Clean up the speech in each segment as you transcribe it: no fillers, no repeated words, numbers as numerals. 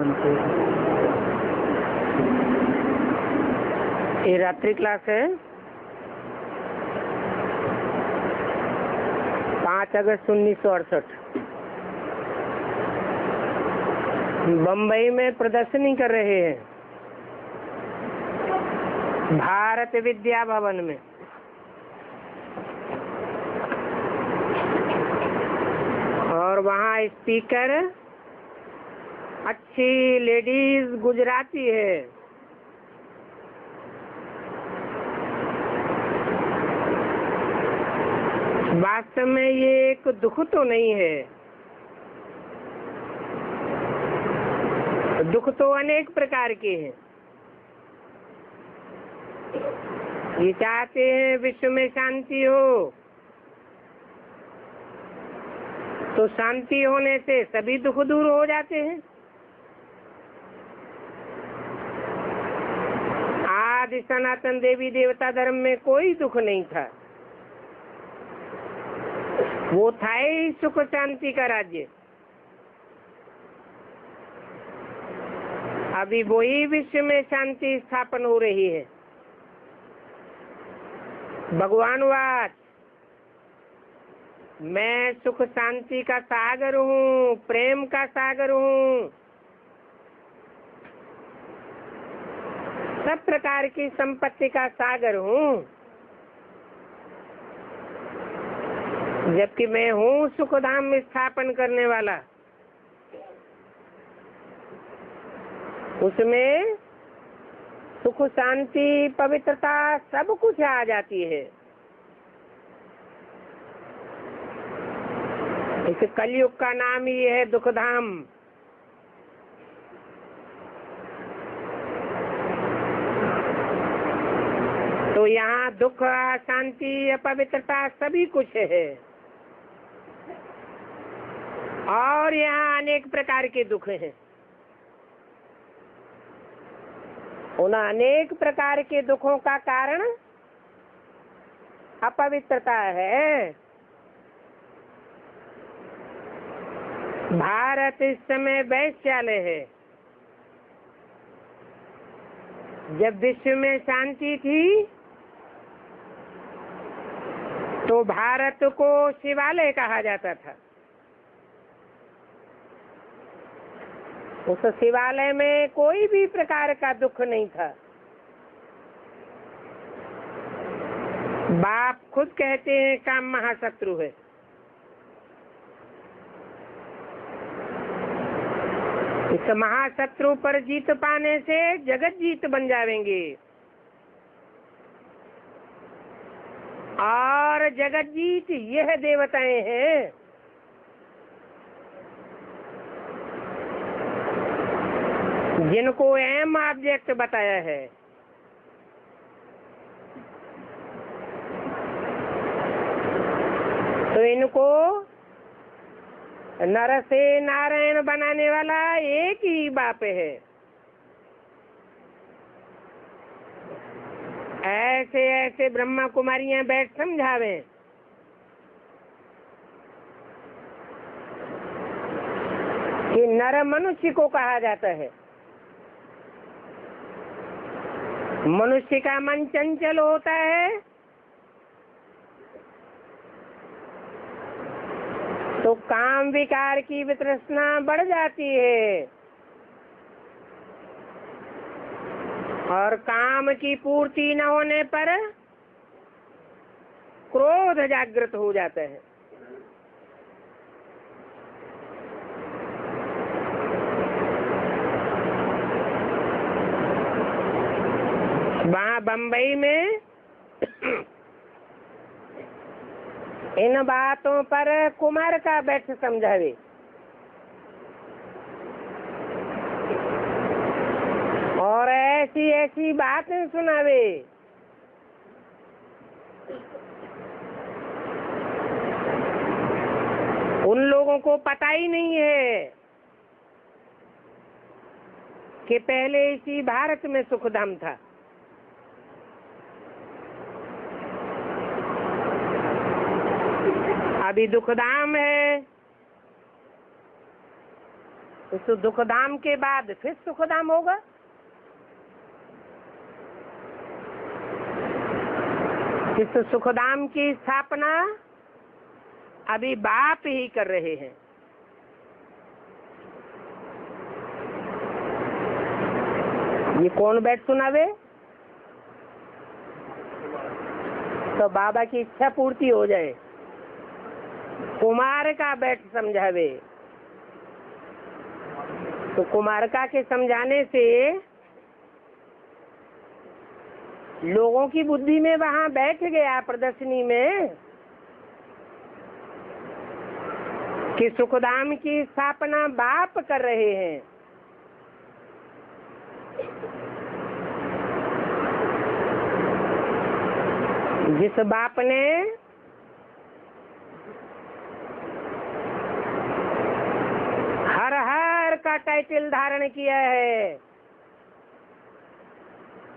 शांति। ये रात्रि क्लास है 5 अगस्त 1968। बम्बई में प्रदर्शनी कर रहे हैं भारत विद्या भवन में। और वहाँ स्पीकर अच्छी लेडीज गुजराती है। वास्तव में ये एक दुख तो नहीं है, दुख तो अनेक प्रकार के हैं। ये चाहते हैं विश्व में शांति हो, तो शांति होने से सभी दुख दूर हो जाते हैं। आदि सनातन देवी देवता धर्म में कोई दुख नहीं था, वो था ही सुख शांति का राज्य। अभी वही विश्व में शांति स्थापन हो रही है। भगवान वाच, मैं सुख शांति का सागर हूँ, प्रेम का सागर हूँ, सब प्रकार की संपत्ति का सागर हूँ, जबकि मैं हूँ सुखधाम स्थापन करने वाला। उसमें सुख शांति पवित्रता सब कुछ आ जाती है। इस कलयुग का नाम ही है दुखधाम। तो यहाँ दुख, शांति, अपवित्रता सभी कुछ है। और यहाँ अनेक प्रकार के दुख हैं। उन अनेक प्रकार के दुखों का कारण अपवित्रता है। भारत इस समय वैश्यालय है। जब विश्व में शांति थी तो भारत को शिवालय कहा जाता था। उस शिवालय में कोई भी प्रकार का दुख नहीं था। बाप खुद कहते हैं काम महाशत्रु है। इस महाशत्रु पर जीत पाने से जगत जीत बन जाएंगे। और जगत जीत यह देवताएं हैं। जिनको एम ऑब्जेक्ट बताया है। तो इनको नर से नारायण बनाने वाला एक ही बाप है। ऐसे ऐसे ब्रह्मा कुमारियां बैठ समझावे कि नर मनुष्य को कहा जाता है। मनुष्य का मन चंचल होता है तो काम विकार की वितृष्णा बढ़ जाती है और काम की पूर्ति न होने पर क्रोध जागृत हो जाता है। वहाँ बम्बई में इन बातों पर कुमार का बैठ समझावे। और ऐसी ऐसी बातें सुनावे उन लोगों को पता ही नहीं है कि पहले इसी भारत में सुखधाम था। अभी दुखधाम है। इस दुखधाम के बाद फिर सुखधाम होगा। इस सुखधाम की स्थापना अभी बाप ही कर रहे हैं। ये कौन बैठ सुनावे? तो बाबा की इच्छा पूर्ति हो जाए। कुमारका बैठ समझावे। तो कुमारका के समझाने से लोगों की बुद्धि में वहां बैठ गया प्रदर्शनी में कि सुखधाम की स्थापना बाप कर रहे हैं। जिस बाप ने हर हर का टाइटल धारण किया है,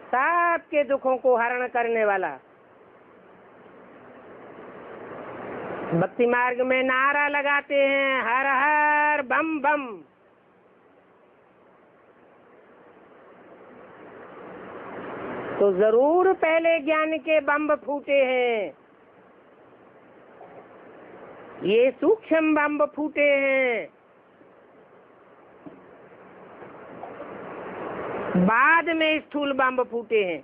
सबके दुखों को हरण करने वाला, भक्ति मार्ग में नारा लगाते हैं हर हर बम बम। तो जरूर पहले ज्ञान के बम फूटे हैं, ये सूक्ष्म बम फूटे हैं, बाद में स्थूल बम फूटे हैं।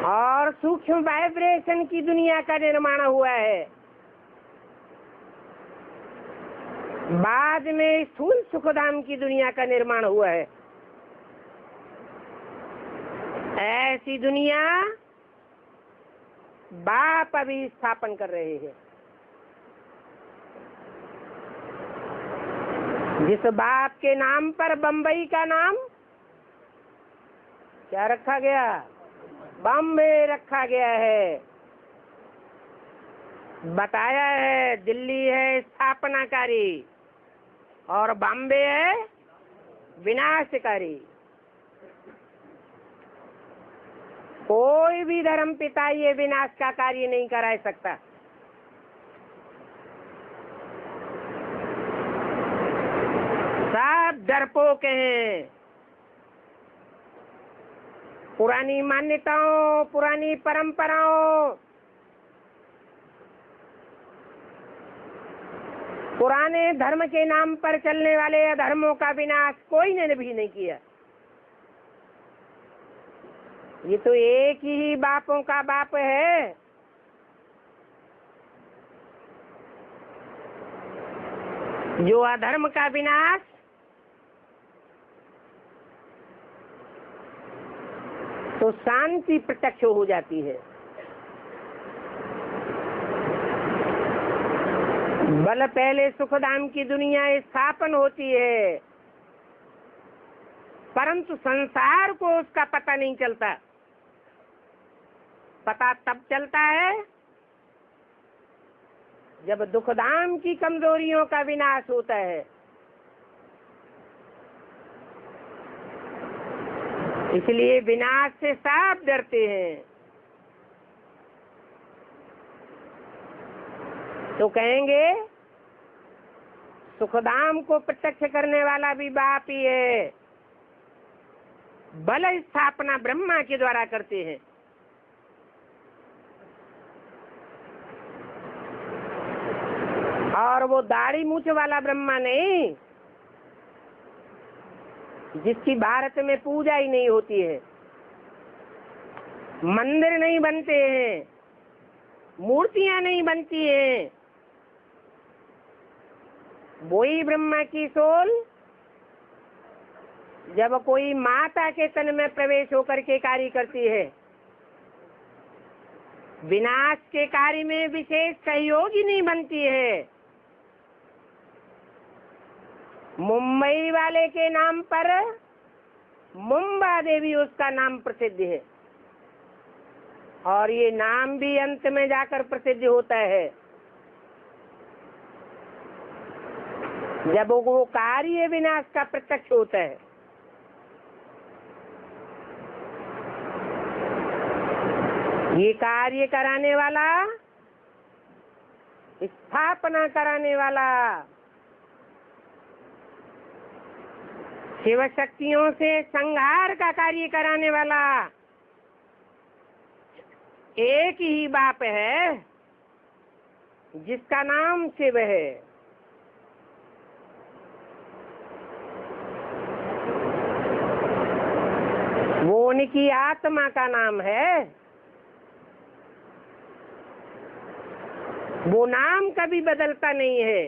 और सूक्ष्म वाइब्रेशन की दुनिया का निर्माण हुआ है, बाद में स्थूल सुखधाम की दुनिया का निर्माण हुआ है। ऐसी दुनिया बाप अभी स्थापन कर रहे हैं। जिस बाप के नाम पर बम्बई का नाम क्या रखा गया? बम्बे रखा गया है। बताया है दिल्ली है स्थापनाकारी और बॉम्बे है विनाशकारी। कोई भी धर्म पिता ये विनाश का कार्य नहीं करा सकता। सब डरपोक हैं। पुरानी मान्यताओं, पुरानी परंपराओं, पुराने धर्म के नाम पर चलने वाले अधर्मों का विनाश कोई ने भी नहीं किया। ये तो एक ही बापों का बाप है। जो अधर्म का विनाश तो शांति प्रत्यक्ष हो जाती है। बल पहले सुखधाम की दुनिया स्थापन होती है, परंतु संसार को उसका पता नहीं चलता। पता तब चलता है जब दुखधाम की कमजोरियों का विनाश होता है। इसलिए विनाश से सब डरते हैं। तो कहेंगे सुखधाम को प्रत्यक्ष करने वाला भी बाप ही है। बल स्थापना ब्रह्मा के द्वारा करते हैं। और वो दाढ़ी मूछ वाला ब्रह्मा नहीं, जिसकी भारत में पूजा ही नहीं होती है, मंदिर नहीं बनते हैं, मूर्तियां नहीं बनती हैं। वही ब्रह्मा की सोल जब कोई माता के तन में प्रवेश होकर के कार्य करती है, विनाश के कार्य में विशेष सहयोगी नहीं बनती है। मुंबई वाले के नाम पर मुंबा देवी उसका नाम प्रसिद्ध है, और ये नाम भी अंत में जाकर प्रसिद्ध होता है जब वो कार्य विनाश का प्रत्यक्ष होता है। ये कार्य कराने वाला स्थापना कराने वाला, शिव शक्तियों से संहार का कार्य कराने वाला एक ही बाप है जिसका नाम शिव है। वो उनकी आत्मा का नाम है। वो नाम कभी बदलता नहीं है।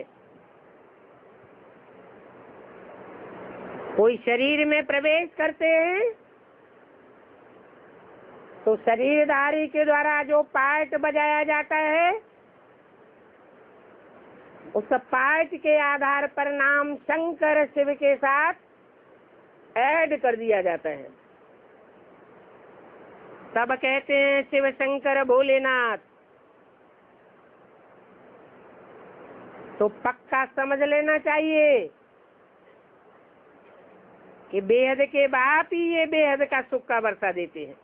कोई शरीर में प्रवेश करते हैं तो शरीरधारी के द्वारा जो पार्ट बजाया जाता है उस पार्ट के आधार पर नाम शंकर शिव के साथ ऐड कर दिया जाता है। सब कहते हैं शिव शंकर भोलेनाथ। तो पक्का समझ लेना चाहिए कि बेहद के बाप ही ये बेहद का सुख का वर्षा देते हैं।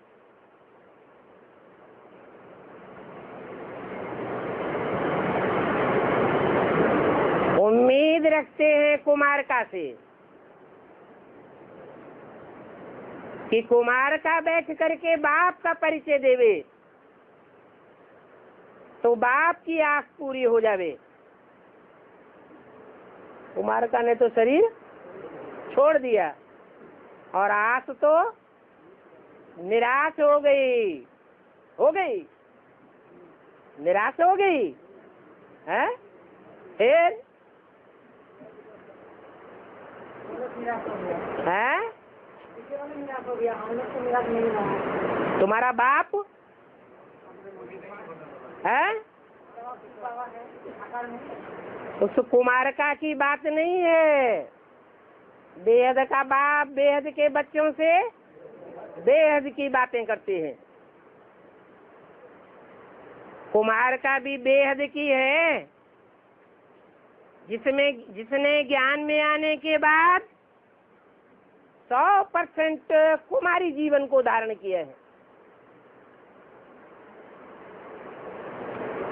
उम्मीद रखते हैं कुमारका से कि कुमारका बैठ करके बाप का परिचय देवे तो बाप की आस पूरी हो जावे। कुमारका ने तो शरीर छोड़ दिया और आस तो निराश हो गई, निराश हो गई है। फिर है तुम्हारा बाप है, उस कुमारका की बात नहीं है। बेहद का बाप बेहद के बच्चों से बेहद की बातें करते हैं। कुमारका भी बेहद की है जिसने ज्ञान में आने के बाद 100% कुमारी जीवन को धारण किया है।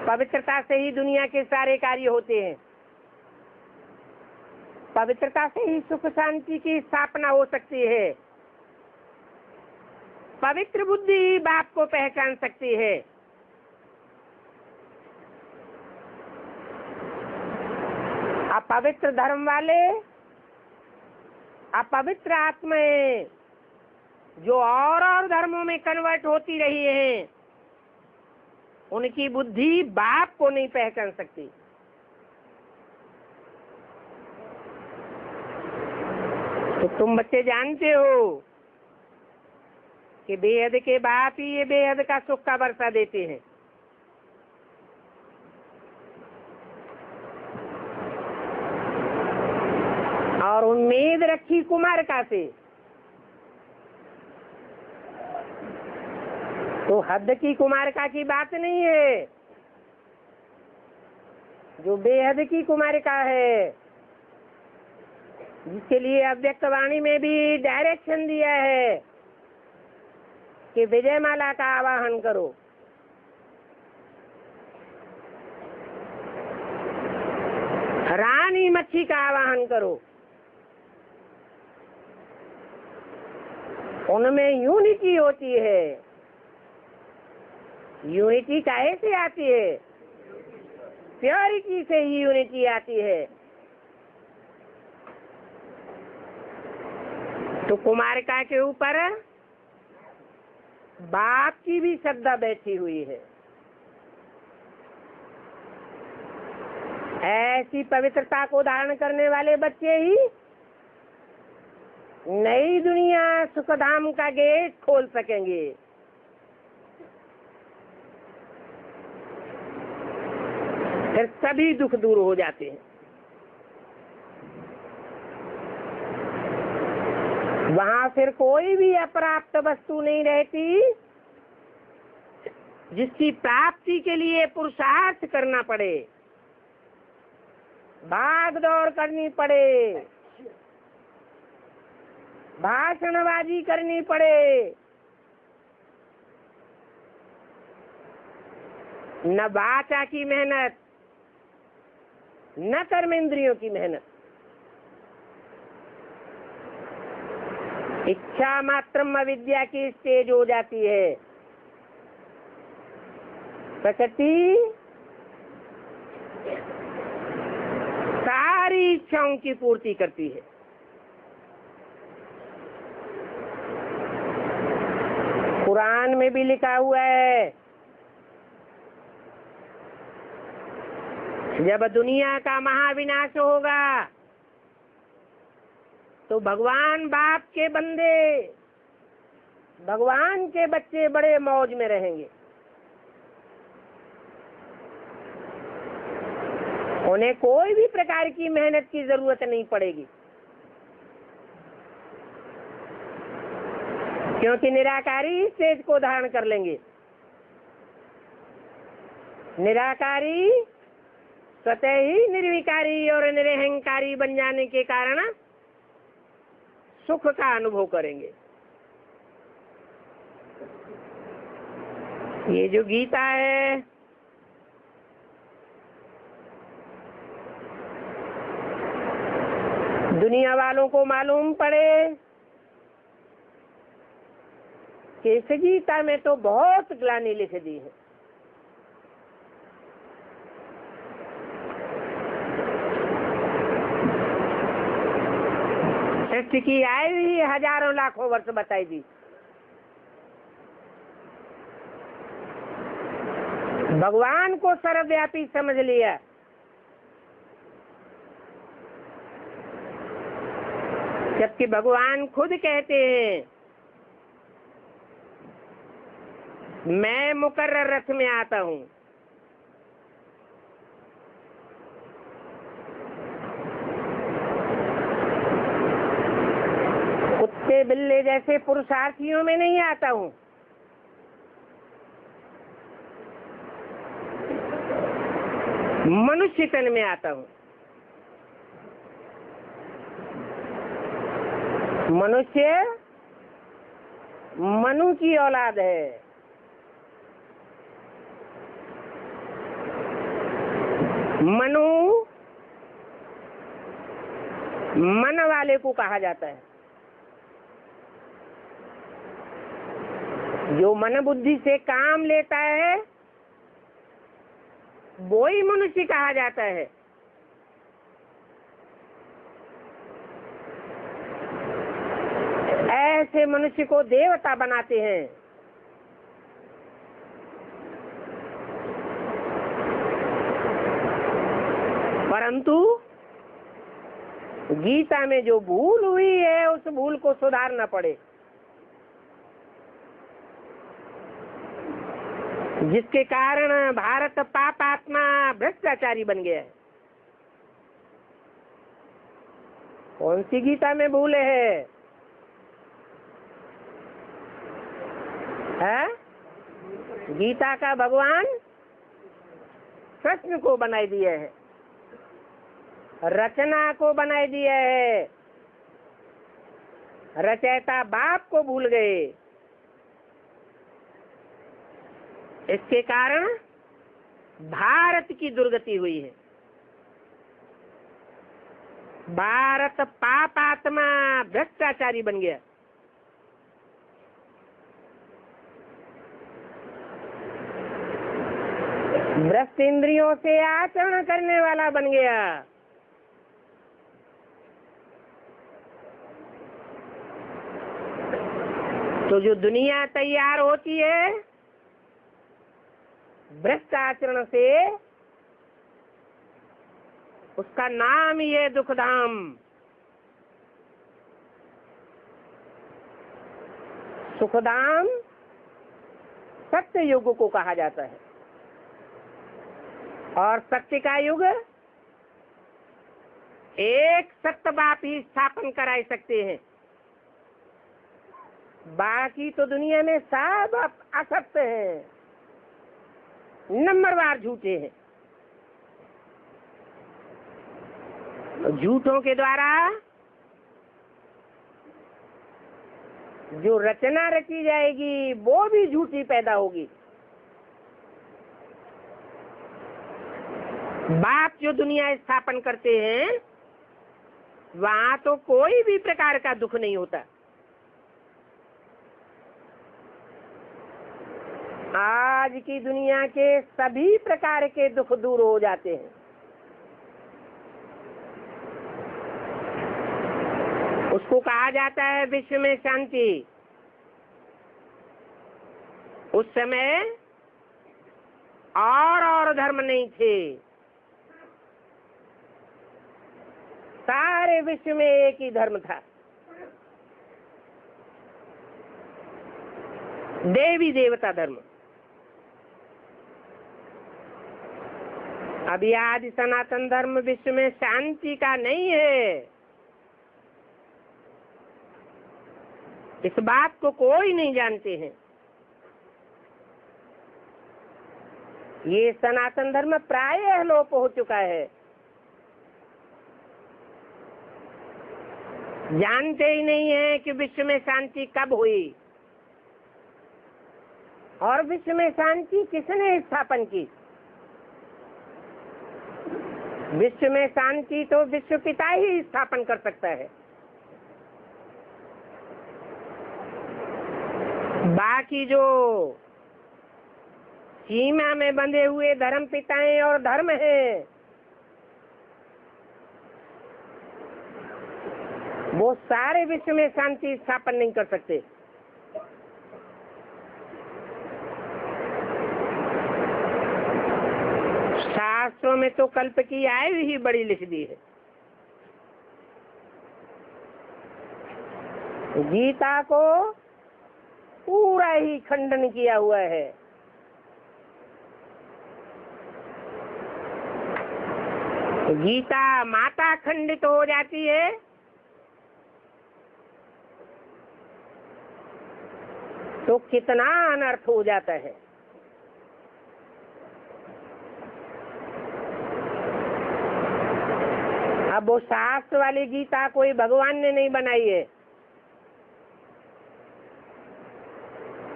पवित्रता से ही दुनिया के सारे कार्य होते हैं। पवित्रता से ही सुख शांति की स्थापना हो सकती है। पवित्र बुद्धि ही बाप को पहचान सकती है। अपवित्र धर्म वाले, अपवित्र आत्माएं जो और धर्मों में कन्वर्ट होती रही हैं, उनकी बुद्धि बाप को नहीं पहचान सकती। तो तुम बच्चे जानते हो कि बेहद के बाप ही ये बेहद का सुख का वर्षा देते हैं। और उम्मीद रखी कुमारका से तो हद की कुमारका की बात नहीं है। जो बेहद की कुमारिका है, जिसके लिए अव्यक्त वाणी में भी डायरेक्शन दिया है कि विजय माला का आवाहन करो, रानी मच्छी का आवाहन करो। उनमें यूनिटी होती है। यूनिटी काहे से आती है? प्योरिटी से ही यूनिटी आती है। तो कुमारिका के ऊपर बाप की भी श्रद्धा बैठी हुई है। ऐसी पवित्रता को धारण करने वाले बच्चे ही नई दुनिया सुखधाम का गेट खोल सकेंगे। फिर सभी दुख दूर हो जाते हैं। वहां फिर कोई भी अप्राप्त वस्तु नहीं रहती जिसकी प्राप्ति के लिए पुरुषार्थ करना पड़े, भाग दौड़ करनी पड़े, भाषणबाजी करनी पड़े। न वाचा की मेहनत, न कर्मेंद्रियों की मेहनत। इच्छा मात्रम अविद्या की स्टेज हो जाती है। प्रकृति सारी इच्छाओं की पूर्ति करती है। कुरान में भी लिखा हुआ है, जब दुनिया का महाविनाश होगा तो भगवान बाप के बंदे, भगवान के बच्चे बड़े मौज में रहेंगे। उन्हें कोई भी प्रकार की मेहनत की जरूरत नहीं पड़ेगी, क्योंकि निराकारी स्टेज को धारण कर लेंगे। निराकारी स्वतः ही निर्विकारी और निरहंकारी बन जाने के कारण सुख का अनुभव करेंगे। ये जो गीता है, दुनिया वालों को मालूम पड़े कि इस गीता में तो बहुत ग्लानि लिख दी है। सृष्टि की आयु ही हजारों लाखों वर्ष बताई दी। भगवान को सर्वव्यापी समझ लिया। जबकि भगवान खुद कहते हैं, मैं मुकर्रर रथ में आता हूं। कुत्ते बिल्ले जैसे पुरुषार्थियों में नहीं आता हूं। मनुष्य तन में आता हूं। मनुष्य मनु की औलाद है। मनु मन वाले को कहा जाता है। जो मन बुद्धि से काम लेता है वो ही मनुष्य कहा जाता है। ऐसे मनुष्य को देवता बनाते हैं। परंतु गीता में जो भूल हुई है उस भूल को सुधारना पड़े, जिसके कारण भारत पापात्मा भ्रष्टाचारी बन गया है। कौन सी गीता में भूल है? गीता का भगवान कृष्ण को बनाई दिया है, रचना को बनाई दिया है। रचयिता बाप को भूल गए। इसके कारण भारत की दुर्गति हुई है। भारत पापात्मा भ्रष्टाचारी बन गया। भ्रष्ट इंद्रियों से आचरण करने वाला बन गया। तो जो दुनिया तैयार होती है भ्रष्ट आचरण से, उसका नाम ही है दुखधाम। सुखधाम सत्य युग को कहा जाता है। और सत्य का युग एक सत्य बाप ही स्थापन कराई सकते हैं। बाकी तो दुनिया में सब असत्य हैं, नंबरवार झूठे हैं। झूठों के द्वारा जो रचना रची जाएगी वो भी झूठी पैदा होगी। बाप जो दुनिया स्थापन करते हैं वहां तो कोई भी प्रकार का दुख नहीं होता। आज की दुनिया के सभी प्रकार के दुख दूर हो जाते हैं। उसको कहा जाता है विश्व में शांति। उस समय और धर्म नहीं थे, सारे विश्व में एक ही धर्म था, देवी देवता धर्म। अभी आज सनातन धर्म विश्व में शांति का नहीं है, इस बात को कोई नहीं जानते हैं। ये सनातन धर्म प्रायः लोप हो चुका है, जानते ही नहीं है कि विश्व में शांति कब हुई और विश्व में शांति किसने स्थापन की। विश्व में शांति तो विश्व पिता ही स्थापन कर सकता है। बाकी जो सीमा में बंधे हुए धर्म पिताएं और धर्म हैं, वो सारे विश्व में शांति स्थापन नहीं कर सकते। शास्त्रों में तो कल्प की आयु ही बड़ी लिख दी है। गीता को पूरा ही खंडन किया हुआ है। गीता माता खंडित हो जाती है तो कितना अनर्थ हो जाता है। अब वो शास्त्र वाली गीता कोई भगवान ने नहीं बनाई है,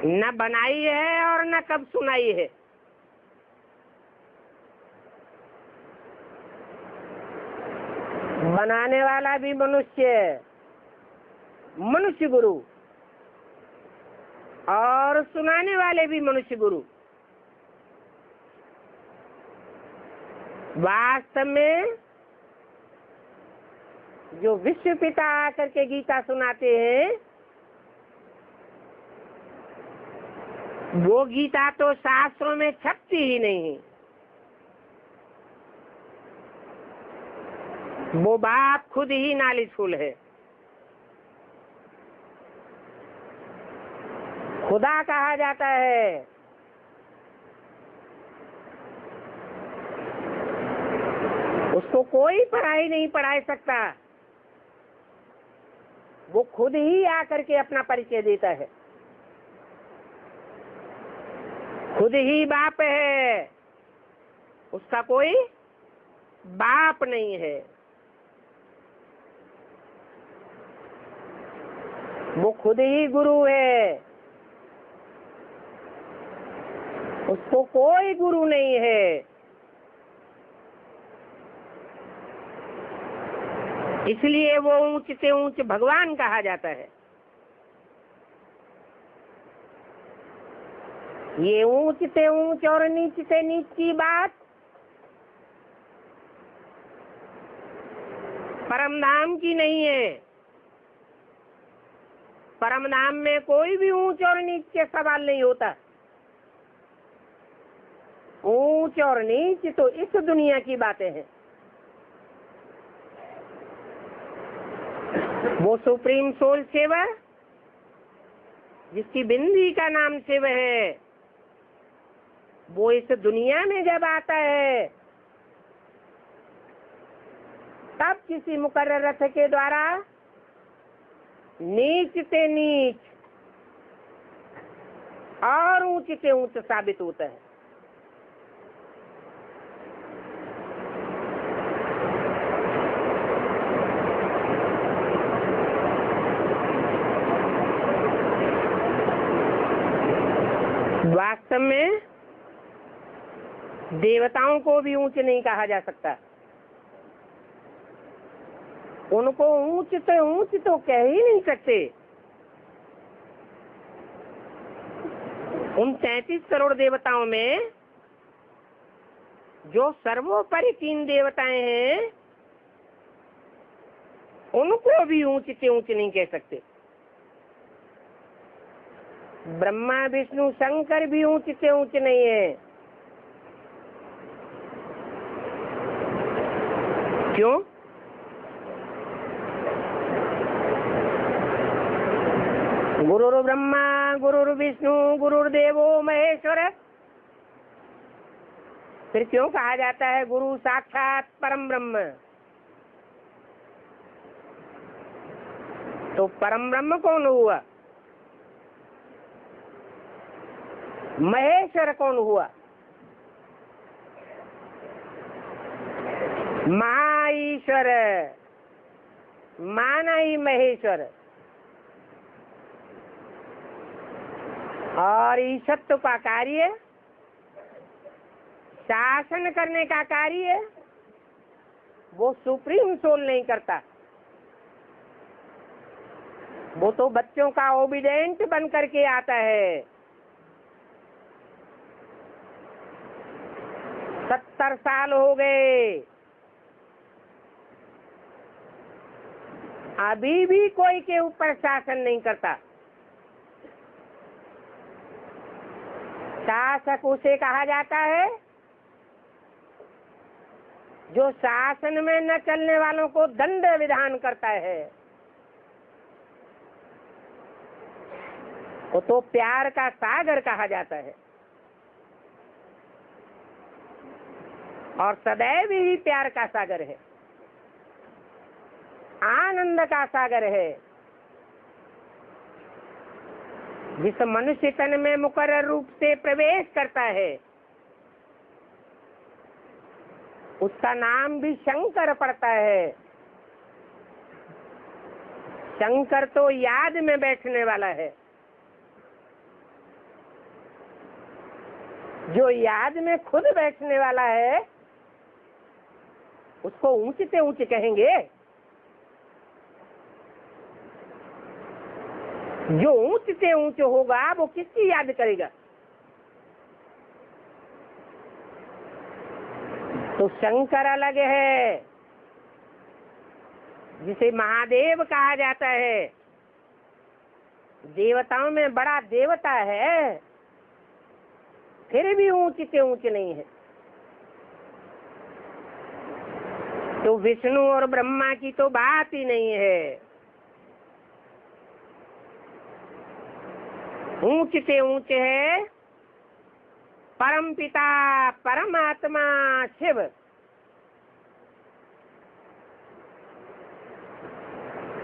न बनाई है और न कब सुनाई है। बनाने वाला भी मनुष्य, मनुष्य गुरु, और सुनाने वाले भी मनुष्य गुरु। वास्तव में जो विश्व पिता आकर के गीता सुनाते हैं, वो गीता तो शास्त्रों में छपती ही नहीं। वो बाप खुद ही नालिशफुल है, खुदा कहा जाता है। उसको कोई पढ़ाई नहीं पढ़ा सकता, वो खुद ही आकर के अपना परिचय देता है। खुद ही बाप है, उसका कोई बाप नहीं है। वो खुद ही गुरु है, उसको कोई गुरु नहीं है। इसलिए वो ऊंच से ऊंच भगवान कहा जाता है। ये ऊंच से ऊंच और नीच से नीच की बात परमधाम की नहीं है। परमधाम में कोई भी ऊंच और नीच के सवाल नहीं होता। ऊंच और नीच तो इस दुनिया की बातें हैं। वो सुप्रीम सोल सेवर जिसकी बिंदी का नाम शिव है, वो इस दुनिया में जब आता है तब किसी मुकर्रर रथ के द्वारा नीच से नीच और ऊंच से ऊंच साबित होता है। वास्तव में देवताओं को भी ऊंच नहीं कहा जा सकता। उनको ऊंच तो कह ही नहीं सकते। उन 33 करोड़ देवताओं में जो सर्वोपरि 3 देवताएं हैं, उनको भी ऊंच से ऊंच नहीं कह सकते। ब्रह्मा विष्णु शंकर भी ऊंच से ऊंच नहीं है। क्यों? गुरुर् ब्रह्मा गुरुर् विष्णु गुरुर्देवो महेश्वर। फिर क्यों कहा जाता है गुरु साक्षात परम ब्रह्म? तो परम ब्रह्म कौन हुआ? महेश्वर कौन हुआ? महाईश्वर, माना ही महेश्वर। और ईशत्व का कार्य, शासन करने का कार्य वो सुप्रीम सोल नहीं करता। वो तो बच्चों का ओबीडेंट बन करके आता है। 70 साल हो गए, अभी भी कोई के ऊपर शासन नहीं करता। शासक उसे कहा जाता है जो शासन में न चलने वालों को दंड विधान करता है। वो तो प्यार का सागर कहा जाता है, और सदैव ही प्यार का सागर है, आनंद का सागर है। जिस मनुष्य तन में मुकर्रर रूप से प्रवेश करता है, उसका नाम भी शंकर पड़ता है। शंकर तो याद में बैठने वाला है। जो याद में खुद बैठने वाला है, उसको ऊंच से ऊंच कहेंगे। जो ऊंच से ऊंच होगा वो किसकी याद करेगा? तो शंकर अलग है, जिसे महादेव कहा जाता है। देवताओं में बड़ा देवता है, फिर भी ऊंच से ऊंच नहीं है। तो विष्णु और ब्रह्मा की तो बात ही नहीं है। ऊंच से ऊंच है परम पिता परमात्मा शिव।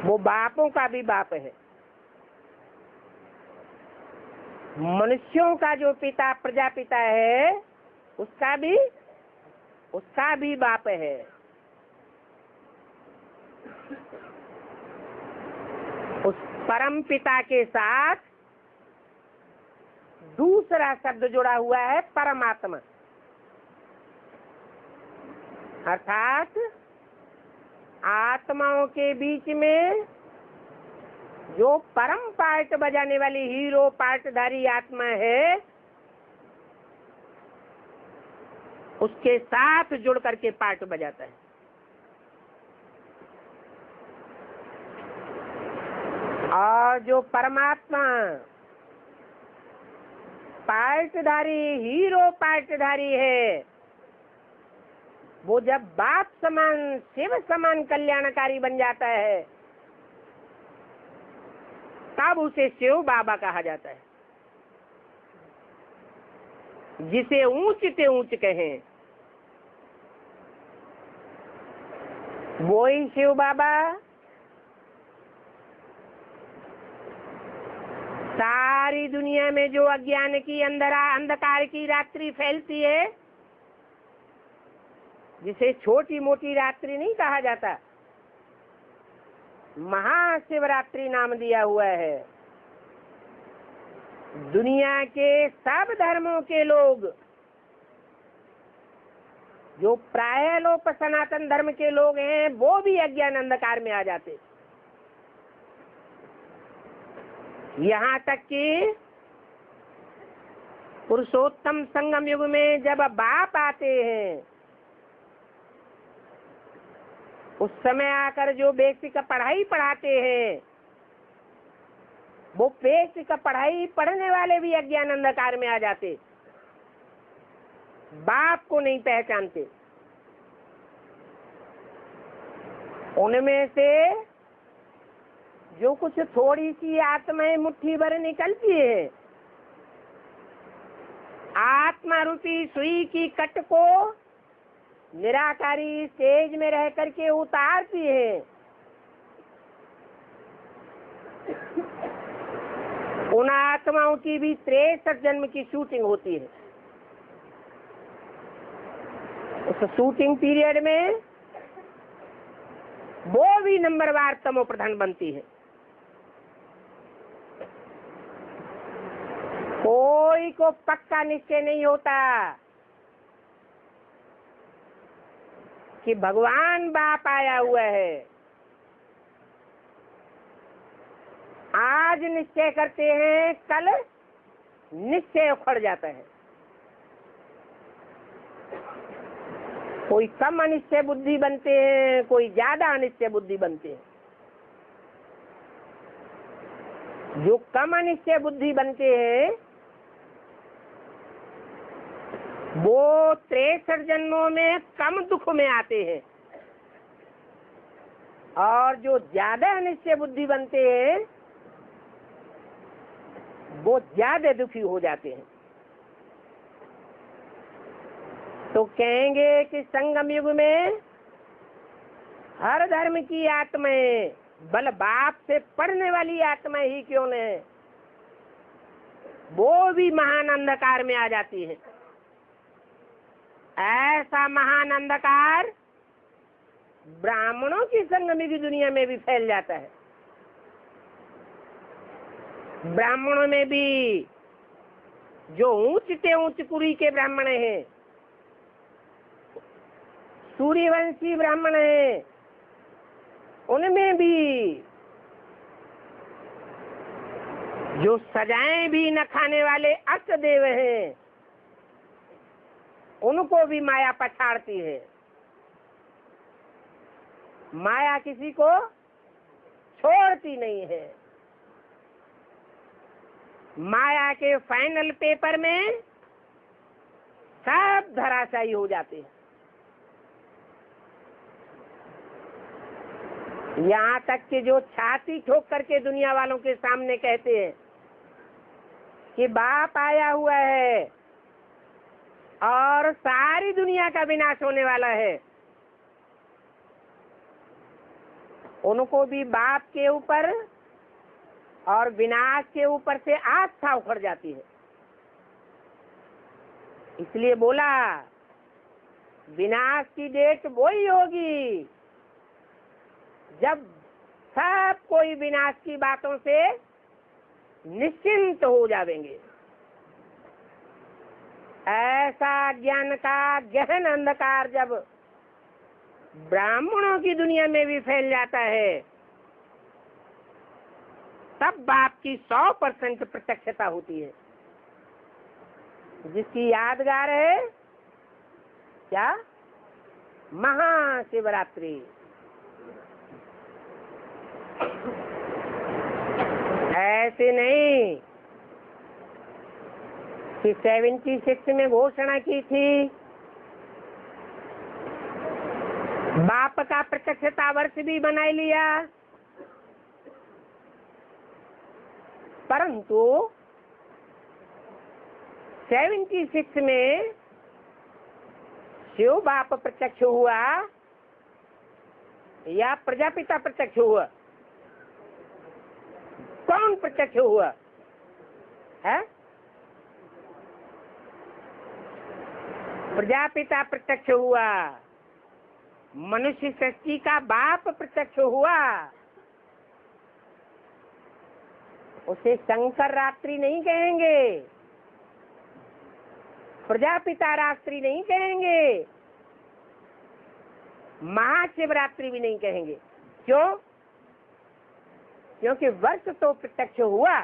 वो बापों का भी बाप है। मनुष्यों का जो पिता प्रजापिता है, उसका भी बाप है। उस परम पिता के साथ दूसरा शब्द जुड़ा हुआ है, परमात्मा। अर्थात आत्माओं के बीच में जो परम पार्ट बजाने वाली हीरो पार्टधारी आत्मा है, उसके साथ जुड़ करके पार्ट बजाता है। और जो परमात्मा पार्टधारी हीरो पार्टधारी है, वो जब बाप समान शिव समान कल्याणकारी बन जाता है, तब उसे शिव बाबा कहा जाता है। जिसे ऊंच से ऊंच कहें, वो ही शिव बाबा। सारी दुनिया में जो अज्ञान की अंधकार की रात्रि फैलती है, जिसे छोटी मोटी रात्रि नहीं कहा जाता, महाशिवरात्रि नाम दिया हुआ है। दुनिया के सब धर्मों के लोग जो प्राय लोग सनातन धर्म के लोग हैं वो भी अज्ञान अंधकार में आ जाते। यहाँ तक कि पुरुषोत्तम संगम युग में जब बाप आते हैं, उस समय आकर जो बेसिक पढ़ाई पढ़ाते हैं, वो बेसिक पढ़ाई पढ़ने वाले भी अज्ञान अंधकार में आ जाते, बाप को नहीं पहचानते। उनमें से जो कुछ थोड़ी सी आत्माएं मुट्ठी भर निकलती है, आत्मा रूपी सुई की कट को निराकारी स्टेज में रह करके उतारती है, उन आत्माओं की भी 63 जन्म की शूटिंग होती है। उस शूटिंग पीरियड में वो भी नंबरवार तमो प्रधान बनती है। कोई को पक्का निश्चय नहीं होता कि भगवान बाप आया हुआ है। आज निश्चय करते हैं, कल निश्चय उखड़ जाता है। कोई कम अनिश्चय बुद्धि बनते हैं, कोई ज्यादा अनिश्चय बुद्धि बनते हैं। जो कम अनिश्चय बुद्धि बनते हैं वो 63 जन्मों में कम दुख में आते हैं, और जो ज्यादा अनिश्चय बुद्धि बनते हैं वो ज्यादा दुखी हो जाते हैं। तो कहेंगे कि संगम युग में हर धर्म की आत्माएं, बल बाप से पढ़ने वाली आत्माएं ही क्यों न है, वो भी महान अंधकार में आ जाती है। ऐसा महान अंधकार ब्राह्मणों की संगम की दुनिया में भी फैल जाता है। ब्राह्मणों में भी जो ऊंचते ऊंच कुरी के ब्राह्मण हैं, सूर्यवंशी ब्राह्मण हैं, उनमें भी जो सजाएं भी न खाने वाले अष्टदेव हैं, उनको भी माया पछाड़ती है। माया किसी को छोड़ती नहीं है। माया के फाइनल पेपर में सब धराशायी हो जाते हैं। यहाँ तक कि जो छाती ठोक करके दुनिया वालों के सामने कहते हैं कि बाप आया हुआ है और सारी दुनिया का विनाश होने वाला है, उनको भी बाप के ऊपर और विनाश के ऊपर से आस्था उखड़ जाती है। इसलिए बोला विनाश की डेट वही होगी जब सब कोई विनाश की बातों से निश्चिंत हो जाएंगे। ऐसा ज्ञान का गहन अंधकार जब ब्राह्मणों की दुनिया में भी फैल जाता है, तब बाप की 100% प्रत्यक्षता होती है, जिसकी यादगार है क्या? महाशिवरात्रि। ऐसे नहीं कि 76 में घोषणा की थी, बाप का प्रत्यक्षता वर्ष भी बना लिया, परंतु 76 में शिव बाप प्रत्यक्ष हुआ या प्रजापिता प्रत्यक्ष हुआ? कौन प्रत्यक्ष हुआ है? प्रजापिता प्रत्यक्ष हुआ। मनुष्य सृष्टि का बाप प्रत्यक्ष हुआ। उसे शंकर रात्रि नहीं कहेंगे, प्रजापिता रात्रि नहीं कहेंगे, महाशिवरात्रि भी नहीं कहेंगे। क्यों? क्योंकि वर्ष तो प्रत्यक्ष हुआ,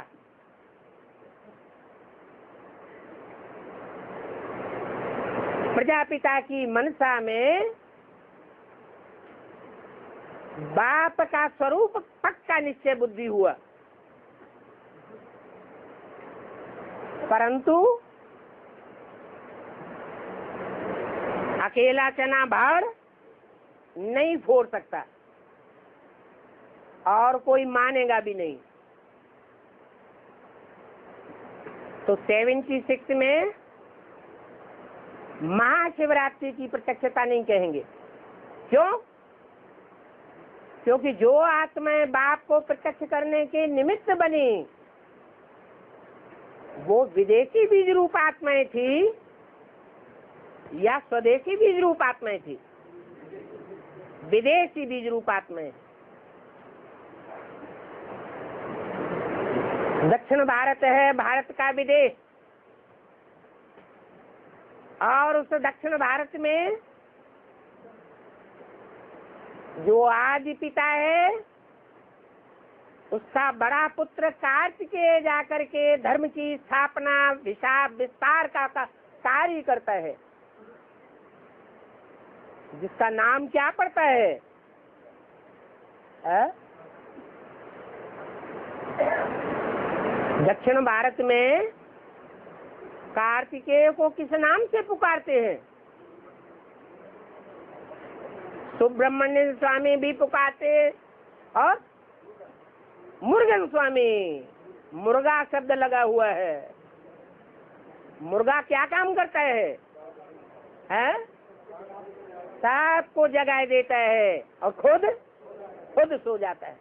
प्रजापिता की मनसा में बाप का स्वरूप पक्का निश्चय बुद्धि हुआ, परंतु अकेला चना भाड़ नहीं फोड़ सकता और कोई मानेगा भी नहीं। तो 76 में महाशिवरात्रि की प्रत्यक्षता नहीं कहेंगे। क्यों? क्योंकि जो आत्माएं बाप को प्रत्यक्ष करने के निमित्त बनी वो विदेशी बीज रूप आत्माएं थी या स्वदेशी बीज रूप आत्माएं थी? विदेशी बीज रूप आत्माएं। दक्षिण भारत है भारत का विदेश, और उस दक्षिण भारत में जो आदि पिता है उसका बड़ा पुत्र कार्तिकेय जाकर के धर्म की स्थापना विस्तार का कार्य करता है, जिसका नाम क्या पड़ता है? दक्षिण भारत में कार्तिकेय को किस नाम से पुकारते हैं? सुब्रमण्य स्वामी भी पुकारते और मुर्गन स्वामी। मुर्गा शब्द लगा हुआ है। मुर्गा क्या काम करता है? सबको जगाए देता है और खुद सो जाता है।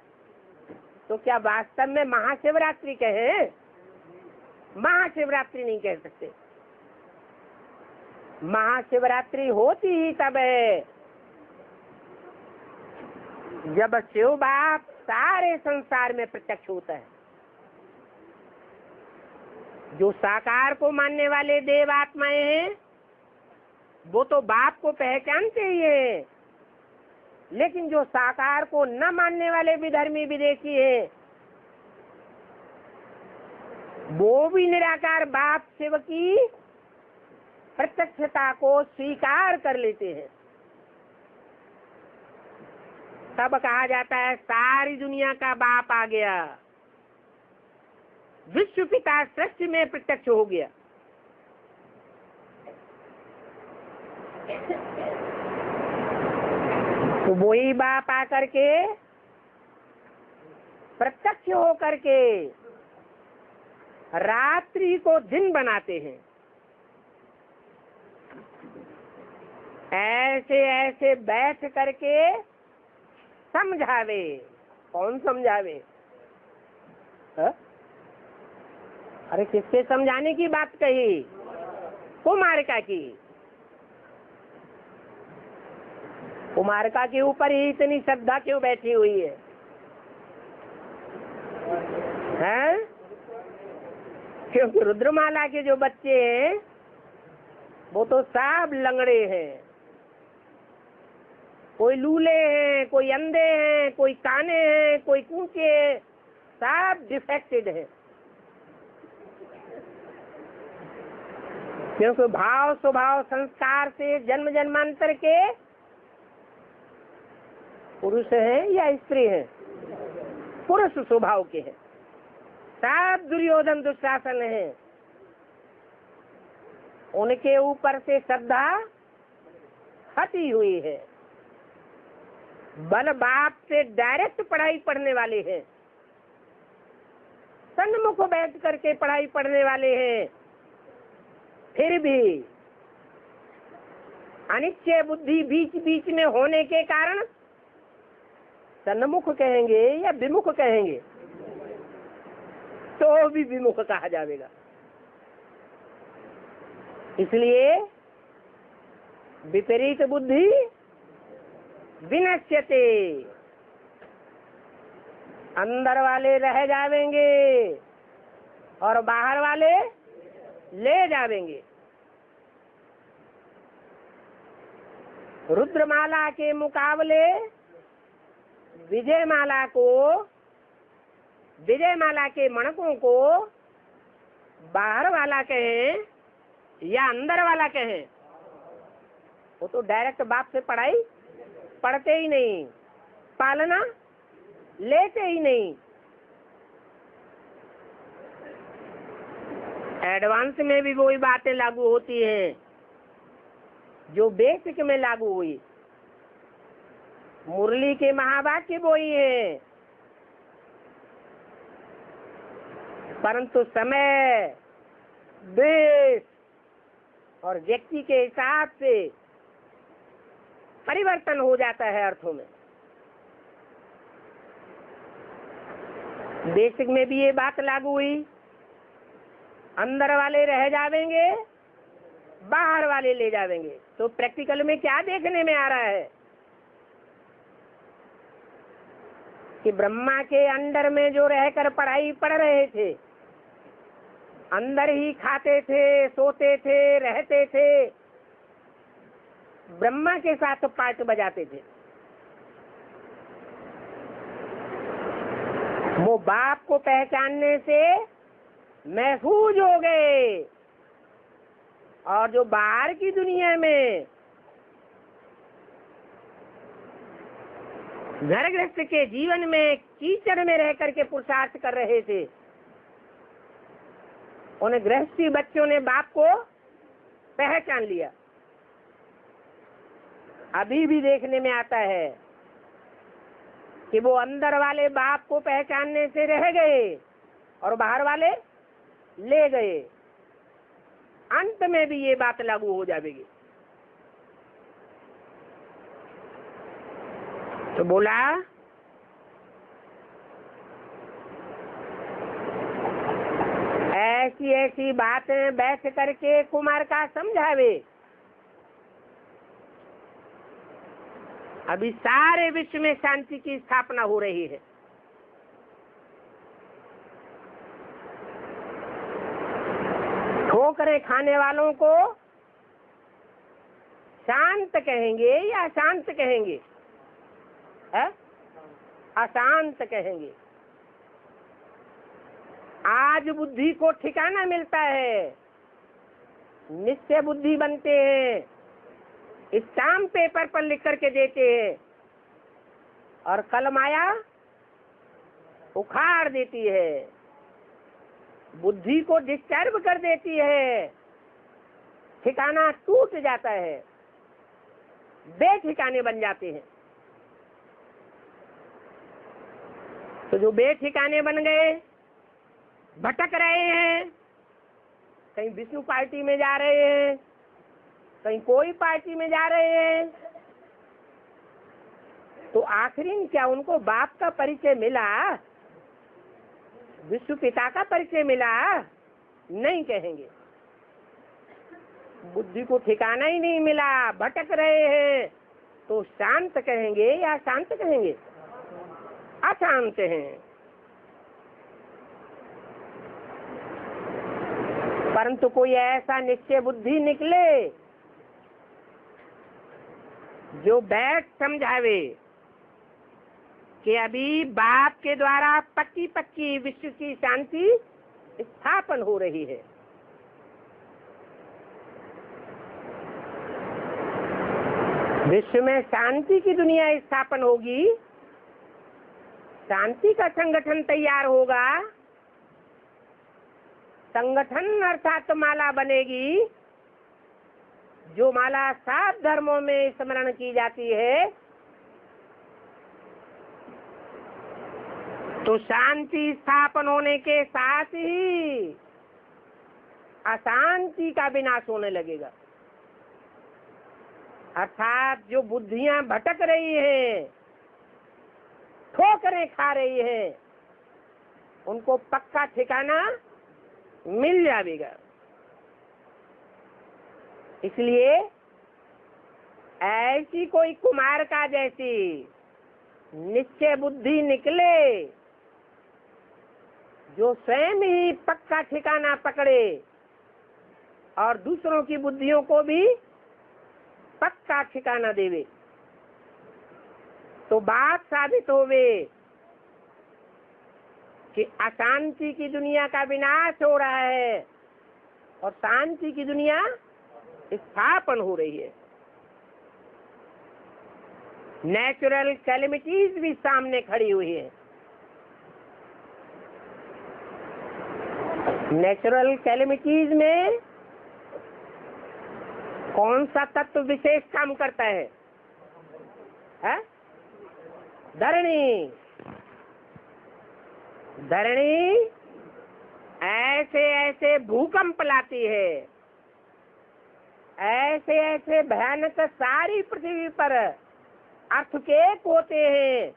तो क्या वास्तव में महाशिवरात्रि कहे? महाशिवरात्रि नहीं कह सकते। महाशिवरात्रि होती ही तब है जब शिव बाप सारे संसार में प्रत्यक्ष होता है। जो साकार को मानने वाले देव आत्माएं हैं वो तो बाप को पहचानते ही हैं, लेकिन जो साकार को न मानने वाले विधर्मी विदेशी हैं वो भी निराकार बाप शिव की प्रत्यक्षता को स्वीकार कर लेते हैं। तब कहा जाता है सारी दुनिया का बाप आ गया, विश्व पिता सृष्टि में प्रत्यक्ष हो गया। तो वही बाप आकर के प्रत्यक्ष होकर के रात्रि को दिन बनाते हैं। ऐसे ऐसे बैठ करके समझावे। कौन समझावे? अरे किसके समझाने की बात कही? कुमारिका की। कुमारिका के ऊपर ही इतनी श्रद्धा क्यों बैठी हुई है? हैं? क्योंकि रुद्रमाला के जो बच्चे हैं वो तो सब लंगड़े हैं, कोई लूले हैं, कोई अंधे हैं, कोई काने हैं, कोई कूचे हैं, सब डिफेक्टेड है। क्योंकि भाव स्वभाव संस्कार से जन्म जन्मांतर के पुरुष हैं या स्त्री हैं? पुरुष स्वभाव के हैं। सब दुर्योधन दुशासन है। उनके ऊपर से श्रद्धा हटी हुई है। बल बाप से डायरेक्ट पढ़ाई पढ़ने वाले हैं, सन्मुख बैठ करके पढ़ाई पढ़ने वाले हैं। फिर भी अनिश्चय बुद्धि बीच बीच में होने के कारण सन्मुख कहेंगे या विमुख कहेंगे? तो भी विमुख कहा जाएगा। इसलिए विपरीत बुद्धि विनश्यते, अंदर वाले रह जावेंगे और बाहर वाले ले जावेंगे। रुद्रमाला के मुकाबले विजयमाला को, विजयमाला के मणकों को बाहर वाला कहें या अंदर वाला कहें, वो तो डायरेक्ट बाप से पढ़ाई पढ़ते ही नहीं, पालना लेते ही नहीं। एडवांस में भी वही बातें लागू होती हैं जो बेसिक में लागू हुई। मुरली के महावाक्य वही है, परंतु समय, देश और व्यक्ति के हिसाब से परिवर्तन हो जाता है अर्थों में। बेसिक में भी ये बात लागू हुई, अंदर वाले रह जावेंगे, बाहर वाले ले जावेंगे। तो प्रैक्टिकल में क्या देखने में आ रहा है कि ब्रह्मा के अंडर में जो रहकर पढ़ाई पढ़ रहे थे, अंदर ही खाते थे, सोते थे, रहते थे, ब्रह्मा के साथ पार्ट बजाते थे। वो बाप को पहचानने से महफूज हो गए, और जो बाहर की दुनिया में घर गृहस्थ के जीवन में कीचड़ में रह करके पुरुषार्थ कर रहे थे, उन गृहस्थी बच्चों ने बाप को पहचान लिया। अभी भी देखने में आता है कि वो अंदर वाले बाप को पहचानने से रह गए और बाहर वाले ले गए। अंत में भी ये बात लागू हो जाएगी। तो बोला ऐसी ऐसी बातें बैठ करके कुमार का समझावे। अभी सारे विश्व में शांति की स्थापना हो रही है। ठोकरें खाने वालों को शांत कहेंगे या अशांत कहेंगे? है? अशांत कहेंगे। आज बुद्धि को ठिकाना मिलता है, निश्चय बुद्धि बनते हैं, स्टाम्प पेपर पर लिख करके देते हैं, और कल माया उखाड़ देती है, बुद्धि को डिस्टर्ब कर देती है, ठिकाना टूट जाता है, बेठिकाने बन जाते हैं। तो जो बेठिकाने बन गए, भटक रहे हैं, कहीं विष्णु पार्टी में जा रहे हैं, कहीं कोई पार्टी में जा रहे हैं, तो आखिरी क्या उनको बाप का परिचय मिला, विश्व पिता का परिचय मिला? नहीं कहेंगे। बुद्धि को ठिकाना ही नहीं मिला, भटक रहे हैं, तो शांत कहेंगे या शांत कहेंगे? अशांत हैं। परंतु कोई ऐसा निश्चय बुद्धि निकले जो बैठ समझावे कि अभी बाप के द्वारा पक्की पक्की विश्व की शांति स्थापन हो रही है। विश्व में शांति की दुनिया स्थापन होगी, शांति का संगठन तैयार होगा, संगठन अर्थात माला बनेगी, जो माला 7 धर्मों में स्मरण की जाती है, तो शांति स्थापन होने के साथ ही अशांति का विनाश होने लगेगा। अर्थात जो बुद्धियां भटक रही हैं, ठोकरें खा रही हैं, उनको पक्का ठिकाना मिल जाएगा। इसलिए ऐसी कोई कुमार का जैसी निश्चय बुद्धि निकले जो स्वयं ही पक्का ठिकाना पकड़े और दूसरों की बुद्धियों को भी पक्का ठिकाना देवे तो बात साबित होवे कि अशांति की दुनिया का विनाश हो रहा है और शांति की दुनिया स्थापन हो रही है। नेचुरल कैलेमिटीज भी सामने खड़ी हुई है। नेचुरल कैलेमिटीज में कौन सा तत्व विशेष काम करता है? धरणी। धरणी ऐसे ऐसे भूकंप लाती है, ऐसे ऐसे भयानक सारी पृथ्वी पर अर्थक्वेक होते हैं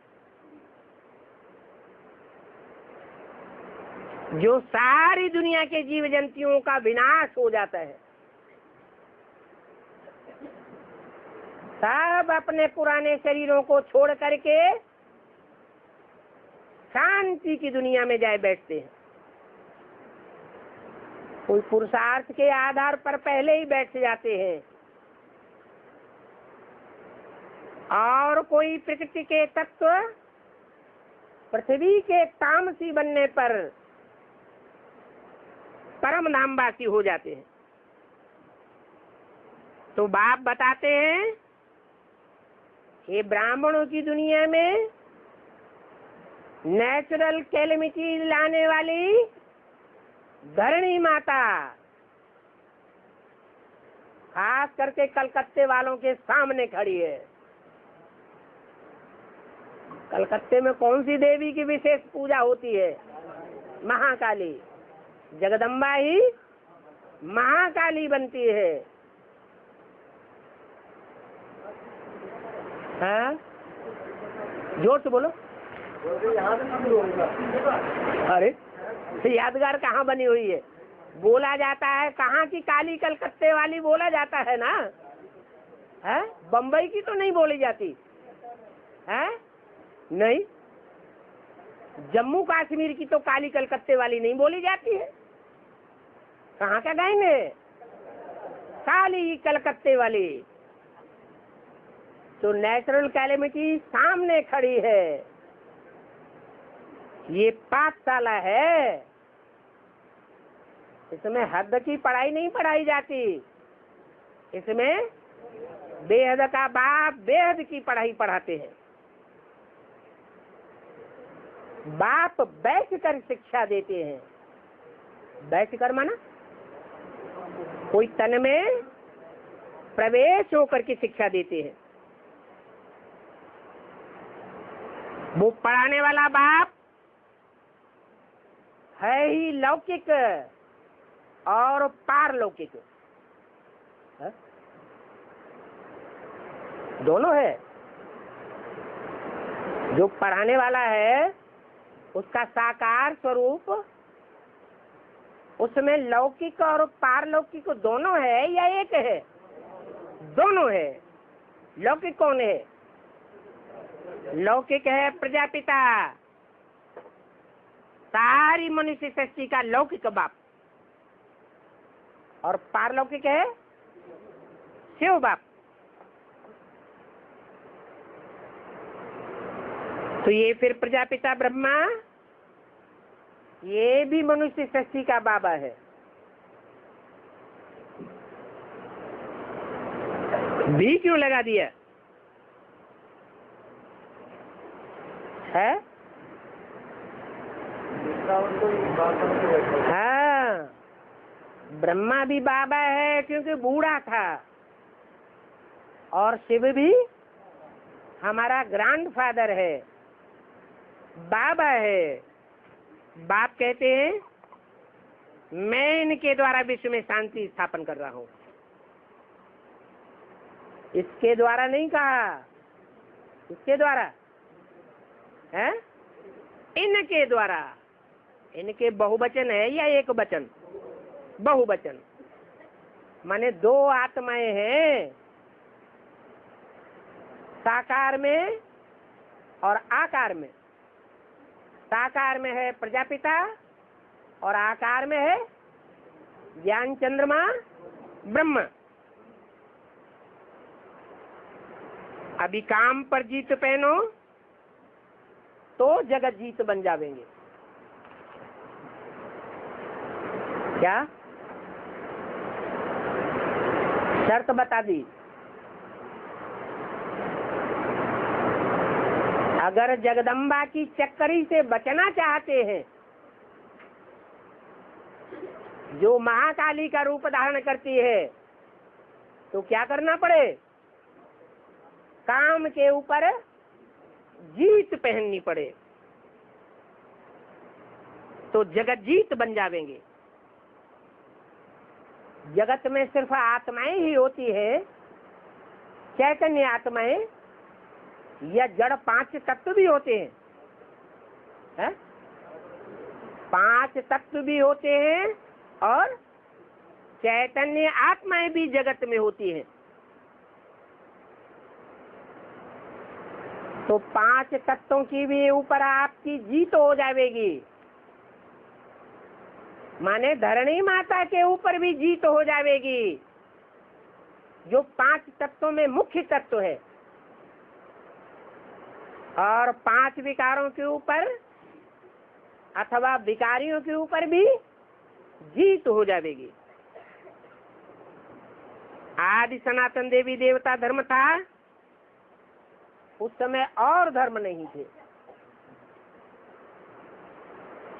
जो सारी दुनिया के जीव जंतुओं का विनाश हो जाता है। सब अपने पुराने शरीरों को छोड़ करके शांति की दुनिया में जाए बैठते हैं। कोई पुरुषार्थ के आधार पर पहले ही बैठ जाते हैं और कोई प्रकृति के तत्व पृथ्वी के तामसी बनने पर परम धामवासी हो जाते हैं। तो बाप बताते हैं ये ब्राह्मणों की दुनिया में नेचुरल कैलेमिटीज लाने वाली धरणी माता खास करके कलकत्ते वालों के सामने खड़ी है। कलकत्ते में कौन सी देवी की विशेष पूजा होती है? महाकाली। जगदम्बा ही महाकाली बनती है। हाँ, जोर से बोलो। अरे यादगार कहाँ बनी हुई है? बोला जाता है कहाँ की काली? कलकत्ते वाली बोला जाता है ना। है बम्बई की तो नहीं बोली जाती है? नहीं, जम्मू कश्मीर की तो काली कलकत्ते वाली नहीं बोली जाती है। कहाँ का गायन है? काली कलकत्ते वाली। तो नेचुरल कैलेमिटी सामने खड़ी है। ये पाठशाला है, इसमें हद की पढ़ाई नहीं पढ़ाई जाती। इसमें बेहद का बाप बेहद की पढ़ाई पढ़ाते हैं। बाप बैठ कर शिक्षा देते हैं। बैठ कर माना कोई तन में प्रवेश होकर के शिक्षा देते हैं। वो पढ़ाने वाला बाप है ही लौकिक और पारलौकिक, दोनों है। जो पढ़ाने वाला है उसका साकार स्वरूप उसमें लौकिक और पारलौकिक दोनों है या एक है? दोनों है। लौकिक कौन है? लौकिक है प्रजापिता, सारी मनुष्य सृष्टि का लौकिक बाप। और पारलौकिक है शिव बाप। तो ये फिर प्रजापिता ब्रह्मा ये भी मनुष्य सृष्टि का बाबा है। भी क्यों लगा दिया है? हाँ, ब्रह्मा भी बाबा है क्योंकि बूढ़ा था, और शिव भी हमारा ग्रैंडफादर है, बाबा है। बाप कहते हैं मैं इनके द्वारा विश्व में शांति स्थापन कर रहा हूँ। इसके द्वारा नहीं कहा, इसके द्वारा है, इनके द्वारा। इनके बहुवचन है या एक वचन? बहुवचन। माने दो आत्माएं हैं, साकार में और आकार में। साकार में है प्रजापिता और आकार में है ज्ञान चंद्रमा ब्रह्मा। अभी काम पर जीत पहनो तो जगत जीत बन जावेंगे। क्या शर्त बता दी? अगर जगदम्बा की चक्करी से बचना चाहते हैं, जो महाकाली का रूप धारण करती है, तो क्या करना पड़े? काम के ऊपर जीत पहननी पड़े, तो जगत जीत बन जावेंगे। जगत में सिर्फ आत्माएं ही होती है, चैतन्य आत्माएं, या जड़ 5 तत्व भी होते हैं, है? 5 तत्व भी होते हैं और चैतन्य आत्माएं भी जगत में होती हैं। तो 5 तत्वों की भी ऊपर आपकी जीत हो जाएगी, माने धरणी माता के ऊपर भी जीत हो जाएगी, जो 5 तत्वों में मुख्य तत्व है। और 5 विकारों के ऊपर अथवा विकारियों के ऊपर भी जीत हो जाएगी। आदि सनातन देवी देवता धर्म था, उस समय और धर्म नहीं थे।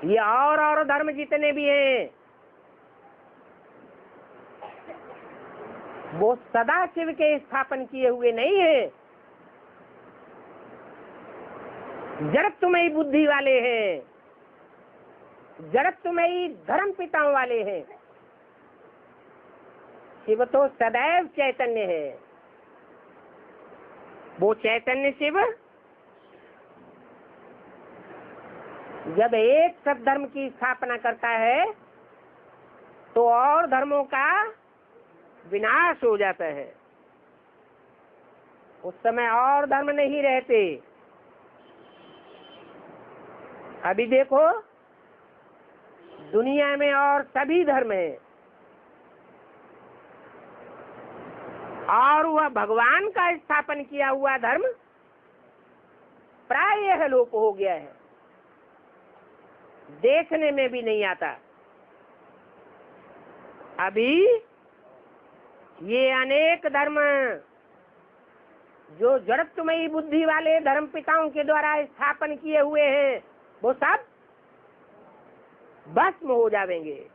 ये और धर्म जितने भी हैं, वो सदा शिव के स्थापन किए हुए नहीं है, जड़त्वमयी बुद्धि वाले हैं, जड़त्वमयी धर्म पिताओं वाले हैं। शिव तो सदैव चैतन्य है। वो चैतन्य शिव जब एक सदधर्म की स्थापना करता है तो और धर्मों का विनाश हो जाता है। उस समय और धर्म नहीं रहते। अभी देखो दुनिया में और सभी धर्म हैं, और वह भगवान का स्थापन किया हुआ धर्म प्रायः लोप हो गया है, देखने में भी नहीं आता। अभी ये अनेक धर्म जो जड़त्वमयी बुद्धि वाले धर्म पिताओं के द्वारा स्थापन किए हुए हैं, वो सब भस्म हो जाएंगे,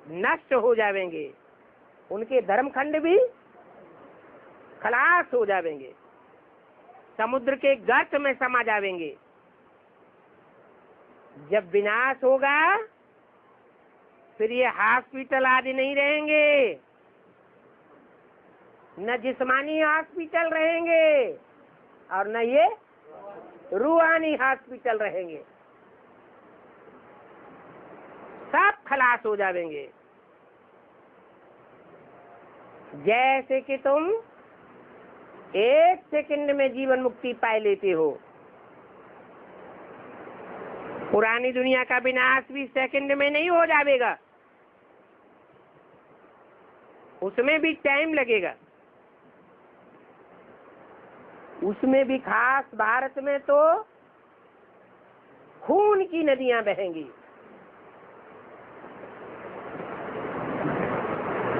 नष्ट हो जाएंगे। उनके धर्मखंड भी खलास हो जाएंगे, समुद्र के गर्त में समा जाएंगे। जब विनाश होगा फिर ये हॉस्पिटल आदि नहीं रहेंगे, न जिस्मानी हॉस्पिटल रहेंगे और न ये रूहानी हॉस्पिटल रहेंगे, सब खलास हो जाएंगे। जैसे कि तुम 1 सेकंड में जीवन मुक्ति पाए लेते हो, पुरानी दुनिया का विनाश भी सेकंड में नहीं हो जाएगा, उसमें भी टाइम लगेगा। उसमें भी खास भारत में तो खून की नदियां बहेंगी।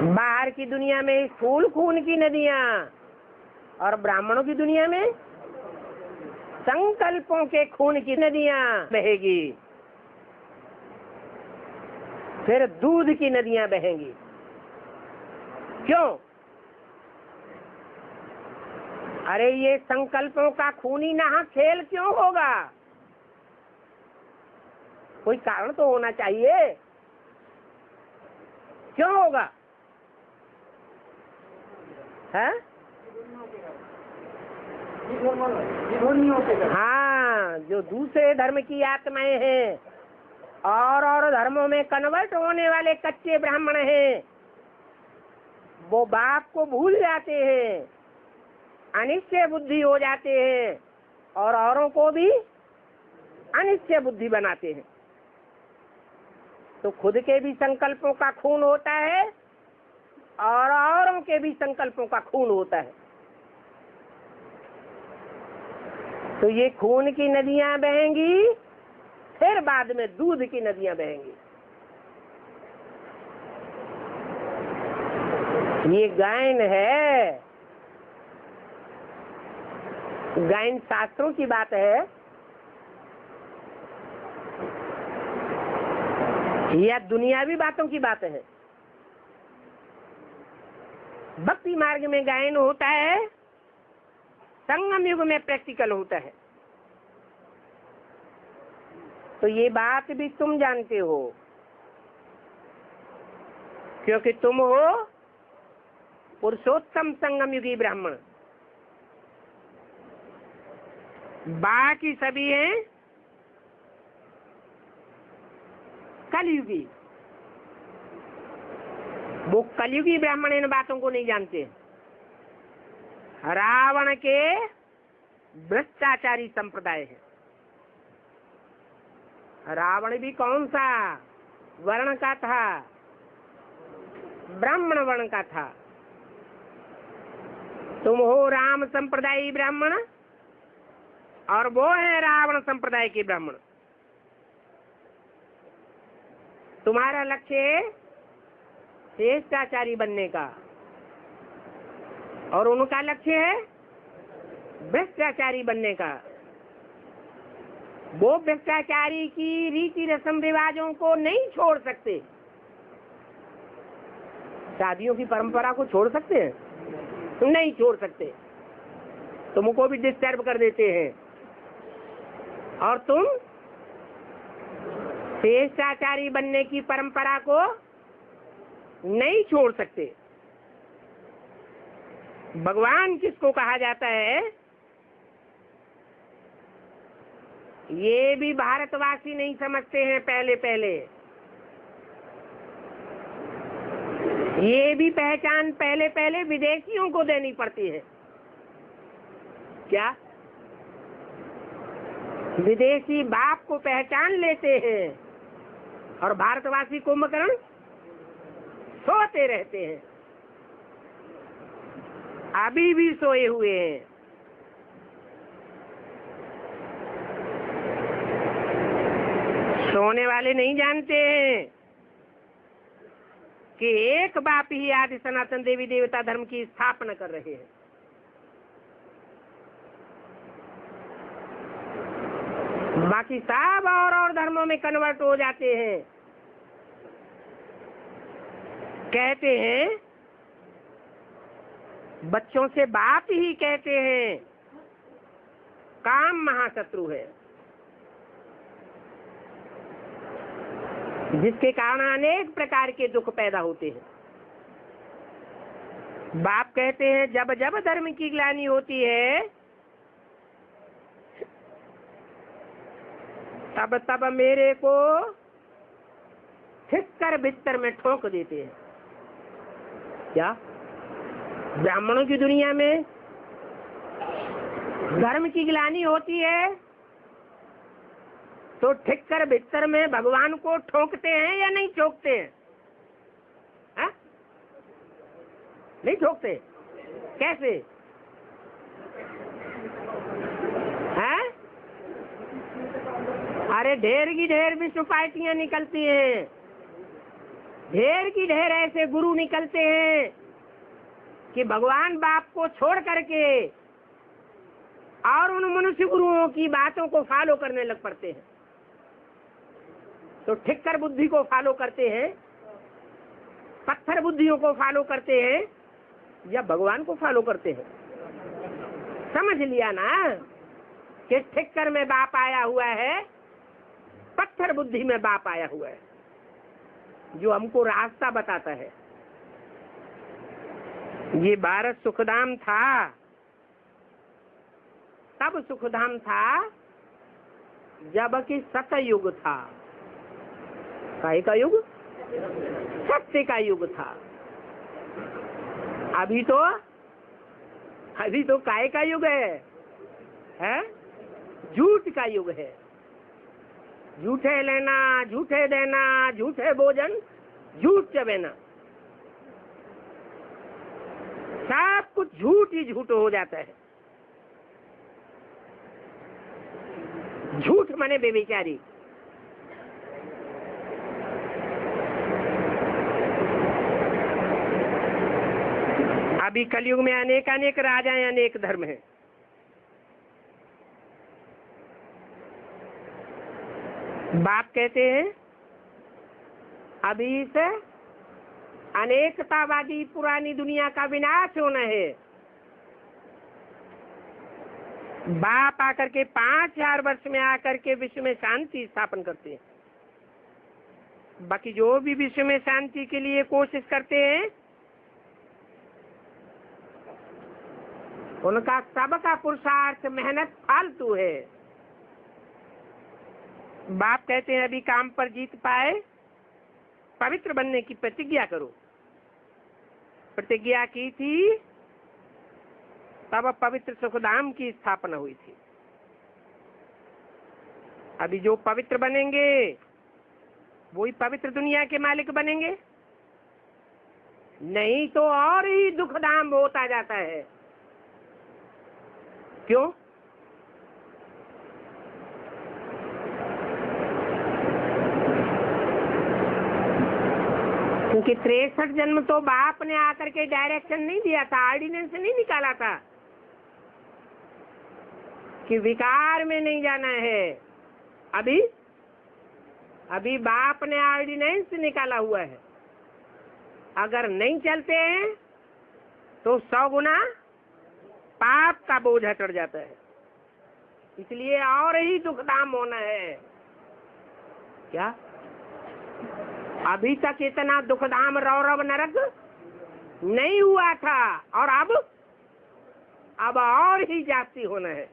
बाहर की दुनिया में स्थूल खून की नदियां, और ब्राह्मणों की दुनिया में संकल्पों के खून की नदियां बहेगी। फिर दूध की नदियां बहेंगी। क्यों? अरे ये संकल्पों का खूनी नहा खेल क्यों होगा? कोई कारण तो होना चाहिए। क्यों होगा? है? हाँ, जो दूसरे धर्म की आत्माएं हैं और धर्मों में कन्वर्ट होने वाले कच्चे ब्राह्मण हैं, वो बाप को भूल जाते हैं, अनिश्चय बुद्धि हो जाते हैं और औरों को भी अनिश्चय बुद्धि बनाते हैं। तो खुद के भी संकल्पों का खून होता है और औरों के भी संकल्पों का खून होता है। तो ये खून की नदियां बहेंगी, फिर बाद में दूध की नदियां बहेंगी। ये गायन है, गायन शास्त्रों की बात है या दुनियावी बातों की बात है। भक्ति मार्ग में गायन होता है, संगम युग में प्रैक्टिकल होता है। तो ये बात भी तुम जानते हो, क्योंकि तुम हो पुरुषोत्तम संगम युगी ब्राह्मण। बाकी सभी हैं कलयुगी। वो कलयुगी ब्राह्मण इन बातों को नहीं जानते। रावण के भ्रष्टाचारी संप्रदाय है। रावण भी कौन सा वर्ण का था? ब्राह्मण वर्ण का था। तुम हो राम संप्रदायी ब्राह्मण और वो है रावण संप्रदाय के ब्राह्मण। तुम्हारा लक्ष्य श्रेष्ठाचारी बनने का और उनका लक्ष्य है भ्रष्टाचारी बनने का। वो भ्रष्टाचारी की रीति रस्म रिवाजों को नहीं छोड़ सकते। शादियों की परंपरा को छोड़ सकते हैं? नहीं छोड़ सकते। तुमको भी डिस्टर्ब कर देते हैं और तुम श्रेष्ठाचारी बनने की परंपरा को नहीं छोड़ सकते। भगवान किसको कहा जाता है, ये भी भारतवासी नहीं समझते हैं। पहले ये भी पहचान पहले विदेशियों को देनी पड़ती है। क्या विदेशी बाप को पहचान लेते हैं और भारतवासी कुंभकर्ण सोते रहते हैं, अभी भी सोए हुए हैं। सोने वाले नहीं जानते हैं कि एक बाप ही आदि सनातन देवी देवता धर्म की स्थापना कर रहे हैं। बाकी सब और धर्मों में कन्वर्ट हो जाते हैं। कहते हैं, बच्चों से बाप ही कहते हैं काम महाशत्रु है, जिसके कारण अनेक प्रकार के दुख पैदा होते हैं। बाप कहते हैं जब जब धर्म की ग्लानि होती है तब तब मेरे को ठीक कर बिस्तर में ठोक देते हैं। क्या ब्राह्मणों की दुनिया में धर्म की ग्लानि होती है तो ठीक कर बिस्तर में भगवान को ठोकते हैं या नहीं ठोकते हैं? हा? नहीं ठोकते। कैसे? हैं? अरे ढेर की ढेर विश्व पार्टियां निकलती हैं, ढेर की ढेर ऐसे गुरु निकलते हैं कि भगवान बाप को छोड़ करके और उन मनुष्य गुरुओं की बातों को फॉलो करने लग पड़ते हैं। तो ठिक्कर बुद्धि को फॉलो करते हैं, पत्थर बुद्धियों को फॉलो करते हैं या भगवान को फॉलो करते हैं? समझ लिया ना कि ठिक्कर में बाप आया हुआ है, पत्थर बुद्धि में बाप आया हुआ है, जो हमको रास्ता बताता है। ये भारत सुखधाम था, तब सुखधाम था जबकि सतयुग था। काहे का युग? सत्य का युग था। अभी तो काहे का युग है? झूठ का युग है। झूठे लेना, झूठे देना, झूठे भोजन, झूठ चबेना, सब कुछ झूठ ही झूठ हो जाता है। झूठ माने बेविचारी। अभी कलयुग में अनेक अनेक राजाएं, अनेक धर्म हैं। बाप कहते हैं अभी से अनेकतावादी पुरानी दुनिया का विनाश होना है। बाप आकर के 5000 वर्ष में आकर के विश्व में शांति स्थापन करते हैं। बाकी जो भी विश्व में शांति के लिए कोशिश करते हैं उनका सबका पुरुषार्थ मेहनत फालतू है। बाप कहते हैं अभी काम पर जीत पाए, पवित्र बनने की प्रतिज्ञा करो। प्रतिज्ञा की थी तब पवित्र सुखधाम की स्थापना हुई थी। अभी जो पवित्र बनेंगे वही पवित्र दुनिया के मालिक बनेंगे, नहीं तो और ही दुखधाम होता जाता है। क्यों? क्योंकि 63 जन्म तो बाप ने आकर के डायरेक्शन नहीं दिया था, ऑर्डिनेंस नहीं निकाला था कि विकार में नहीं जाना है। अभी बाप ने ऑर्डिनेंस निकाला हुआ है। अगर नहीं चलते हैं तो 100 गुना पाप का बोझ हट जाता है। इसलिए और ही दुखधाम होना है। क्या अभी तक इतना दुखधाम रौरव नरक नहीं हुआ था, और अब और ही जास्ती होना है।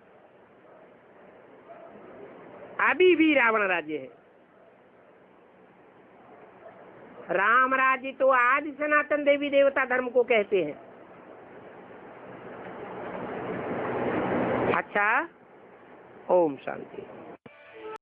अभी भी रावण राज्य है। राम राज्य तो आज सनातन देवी देवता धर्म को कहते हैं। अच्छा, ओम शांति।